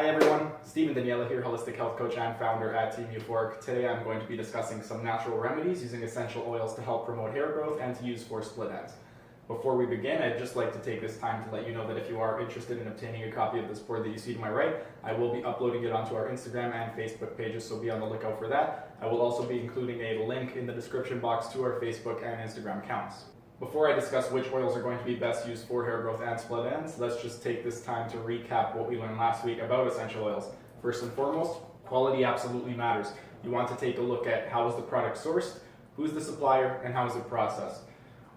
Hi everyone, Steve Daniele here, holistic health coach and founder at Team Euphoric. Today I'm going to be discussing some natural remedies using essential oils to help promote hair growth and to use for split ends. Before we begin, I'd just like to take this time to let you know that if you are interested in obtaining a copy of this board that you see to my right, I will be uploading it onto our Instagram and Facebook pages, so be on the lookout for that. I will also be including a link in the description box to our Facebook and Instagram accounts. Before I discuss which oils are going to be best used for hair growth and split ends, let's just take this time to recap what we learned last week about essential oils. First and foremost, quality absolutely matters. You want to take a look at how is the product sourced, who's the supplier, and how is it processed.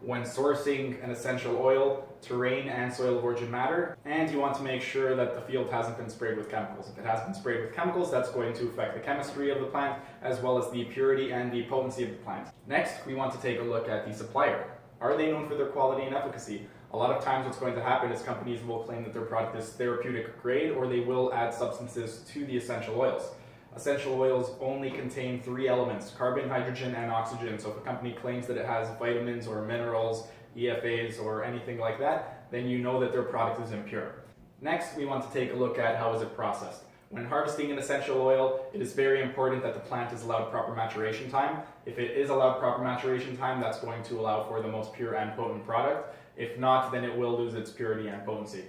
When sourcing an essential oil, terrain and soil of origin matter, and you want to make sure that the field hasn't been sprayed with chemicals. If it has been sprayed with chemicals, that's going to affect the chemistry of the plant, as well as the purity and the potency of the plant. Next, we want to take a look at the supplier. Are they known for their quality and efficacy? A lot of times what's going to happen is companies will claim that their product is therapeutic grade, or they will add substances to the essential oils. Essential oils only contain 3 elements, carbon, hydrogen, and oxygen. So if a company claims that it has vitamins or minerals, EFAs, or anything like that, then you know that their product is impure. Next, we want to take a look at how is it processed. When harvesting an essential oil, it is very important that the plant is allowed proper maturation time. If it is allowed proper maturation time, that's going to allow for the most pure and potent product. If not, then it will lose its purity and potency.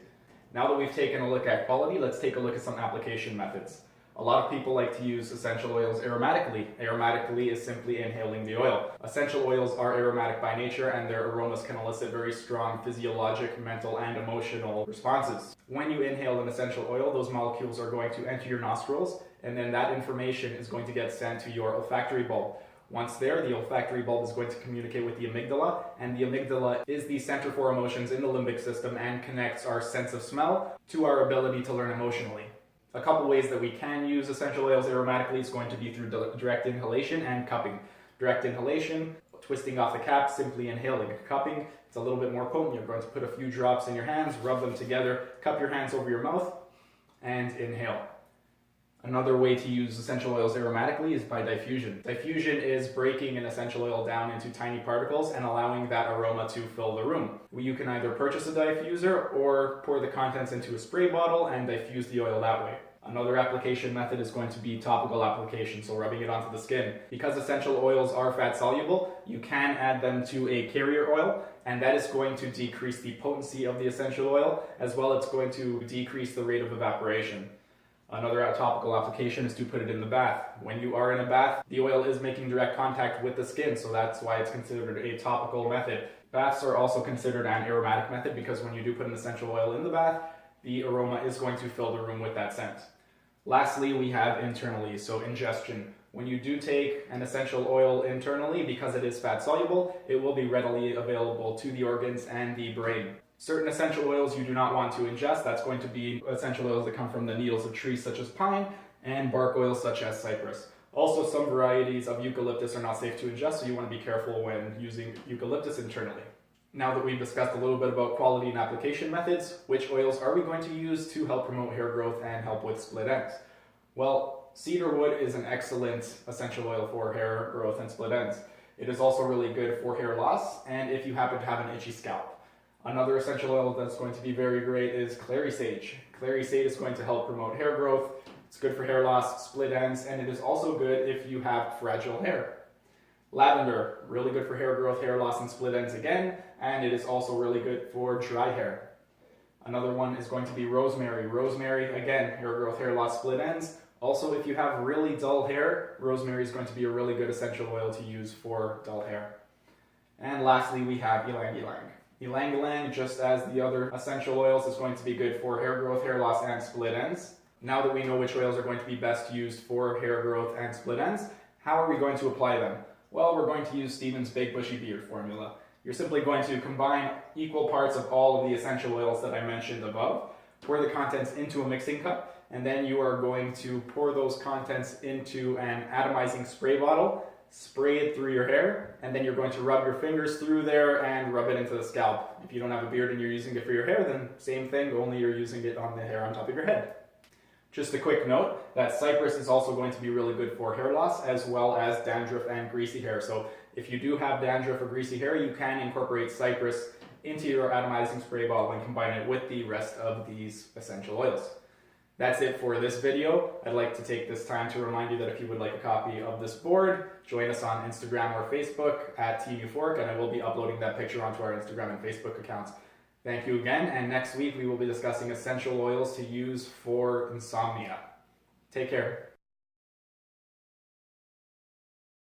Now that we've taken a look at quality, let's take a look at some application methods. A lot of people like to use essential oils aromatically. Aromatically is simply inhaling the oil. Essential oils are aromatic by nature, and their aromas can elicit very strong physiologic, mental, and emotional responses. When you inhale an essential oil, those molecules are going to enter your nostrils, and then that information is going to get sent to your olfactory bulb. Once there, the olfactory bulb is going to communicate with the amygdala, and the amygdala is the center for emotions in the limbic system and connects our sense of smell to our ability to learn emotionally. A couple ways that we can use essential oils aromatically is going to be through direct inhalation and cupping. Direct inhalation, twisting off the cap, simply inhaling. Cupping, it's a little bit more potent. You're going to put a few drops in your hands, rub them together, cup your hands over your mouth, and inhale. Another way to use essential oils aromatically is by diffusion. Diffusion is breaking an essential oil down into tiny particles and allowing that aroma to fill the room. You can either purchase a diffuser or pour the contents into a spray bottle and diffuse the oil that way. Another application method is going to be topical application, so rubbing it onto the skin. Because essential oils are fat soluble, you can add them to a carrier oil, and that is going to decrease the potency of the essential oil, as well as it's going to decrease the rate of evaporation. Another topical application is to put it in the bath. When you are in a bath, the oil is making direct contact with the skin, so that's why it's considered a topical method. Baths are also considered an aromatic method because when you do put an essential oil in the bath, the aroma is going to fill the room with that scent. Lastly, we have internally, so ingestion. When you do take an essential oil internally, because it is fat soluble, it will be readily available to the organs and the brain. Certain essential oils you do not want to ingest. That's going to be essential oils that come from the needles of trees such as pine and bark oils such as cypress. Also, some varieties of eucalyptus are not safe to ingest, so you want to be careful when using eucalyptus internally. Now that we've discussed a little bit about quality and application methods, which oils are we going to use to help promote hair growth and help with split ends? Well, cedar wood is an excellent essential oil for hair growth and split ends. It is also really good for hair loss and if you happen to have an itchy scalp. Another essential oil that's going to be very great is clary sage. Clary sage is going to help promote hair growth. It's good for hair loss, split ends, and it is also good if you have fragile hair. Lavender, really good for hair growth, hair loss, and split ends again, and it is also really good for dry hair. Another one is going to be rosemary. Rosemary, again, hair growth, hair loss, split ends. Also, if you have really dull hair, rosemary is going to be a really good essential oil to use for dull hair. And lastly, we have ylang ylang. Ylang ylang, just as the other essential oils, is going to be good for hair growth, hair loss, and split ends. Now that we know which oils are going to be best used for hair growth and split ends, how are we going to apply them? Well, we're going to use Stephen's Big Bushy Beard formula. You're simply going to combine equal parts of all of the essential oils that I mentioned above, pour the contents into a mixing cup, and then you are going to pour those contents into an atomizing spray bottle, spray it through your hair, and then you're going to rub your fingers through there and rub it into the scalp. If you don't have a beard and you're using it for your hair, then same thing, only you're using it on the hair on top of your head. Just a quick note that cypress is also going to be really good for hair loss as well as dandruff and greasy hair. So if you do have dandruff or greasy hair, you can incorporate cypress into your atomizing spray bottle and combine it with the rest of these essential oils. That's it for this video. I'd like to take this time to remind you that if you would like a copy of this board, join us on Instagram or Facebook at Team Euphoric, and I will be uploading that picture onto our Instagram and Facebook accounts. Thank you again, and next week we will be discussing essential oils to use for insomnia. Take care.